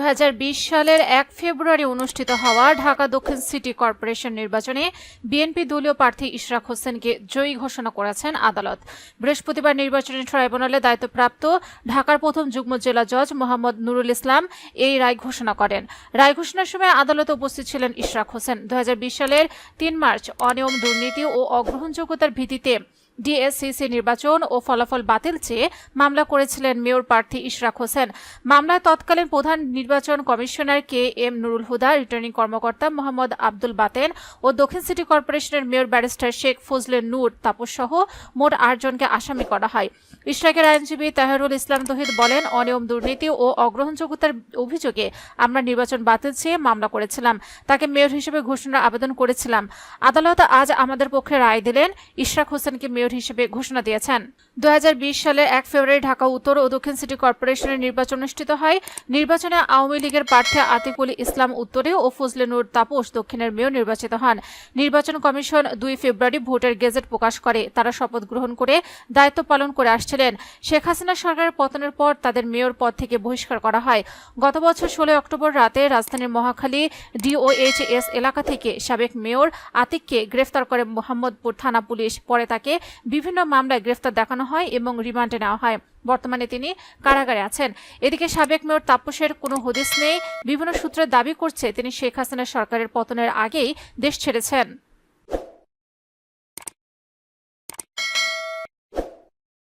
2020 সালের 1 ফেব্রুয়ারি অনুষ্ঠিত হওয়া ঢাকা দক্ষিণ সিটি কর্পোরেশন নির্বাচনে বিএনপি দলীয় প্রার্থী ইশরাক হোসেনকে জয়ী ঘোষণা করেছেন আদালত। বৃহস্পতিবার নির্বাচনী ট্রাইব্যুনালে দায়িত্বপ্রাপ্ত ঢাকার প্রথম যুগ্ম জেলা জজ মোহাম্মদ নুরুল ইসলাম এই রায় ঘোষণা করেন। রায় ঘোষণার সময় আদালতে উপস্থিত ছিলেন ইশরাক হোসেন। 2020 সালের 3 মার্চ অনিয়ম, দুর্নীতি ও অগ্রহণযোগ্যতার ভিত্তিতে ডিএসসিসি নির্বাচন ও ফলাফল বাতিল চেয়ে মামলা করেছিলেন মেয়র প্রার্থী ইশরাক হোসেন। মামলায় তৎকালীন প্রধান নির্বাচন commissioner KM Nurul Huda, returning কর্মকর্তা মোহাম্মদ আব্দুল বাতেন ও দক্ষিণ সিটি কর্পোরেশনের মেয়র ব্যারিস্টার শেখ ফজলে নূর তাপস সহ মোট 8 জনকে আসামি করা হয়। ইশরাকের আইনজীবী তাহেরুল ইসলাম তহিদ বলেন, অনিয়ম, দুর্নীতি ও অগ্রহণযোগ্যতার অভিযোগে আমরা নির্বাচন বাতিল চেয়ে মামলা করেছিলাম। তাকে মেয়র হিসেবে ঘোষণার আবেদন করেছিলাম। আদালত আজ আমাদের পক্ষে রায় দিলেন। ইশরাক হোসেনকে মেয়র হিসেবে ঘোষণা দিয়েছেন। 2020 সালের 1 ফেব্রুয়ারি ঢাকা উত্তর ও দক্ষিণ সিটি কর্পোরেশনের নির্বাচন অনুষ্ঠিত হয়। নির্বাচনে আওয়ামী লীগের প্রার্থী আতিকুল ইসলাম উত্তরে ও ফজলে নূর তাপস দক্ষিণের মেয়র নির্বাচিত হন। নির্বাচন কমিশন 2 ফেব্রুয়ারি ভোটের গেজেট প্রকাশ করে। তারা শপথ গ্রহণ করে দায়িত্ব পালন করে আসছিলেন। শেখ হাসিনা সরকারের পতনের পর তাদের মেয়র পদ থেকে বহিষ্কার করা হয়। গত বছর 16 অক্টোবর রাতে রাজধানীর মহাখালী DOHS এলাকা থেকে সাবেক মেয়র আতিককে গ্রেফতার করে মোহাম্মদপুর থানা পুলিশ। পরে তাকে বিভিন্ন মামলায় গ্রেফতার দেখানো হয় এবং রিমান্ডে নেওয়া হয়। বর্তমানে তিনি কারাগারে আছেন। এদিকে সাবেক মেয়র তাপসের কোনো হদিস নেই। বিভিন্ন সূত্রে দাবি করছে তিনি শেখ হাসিনা সরকারের পতনের আগেই দেশ ছেড়েছেন।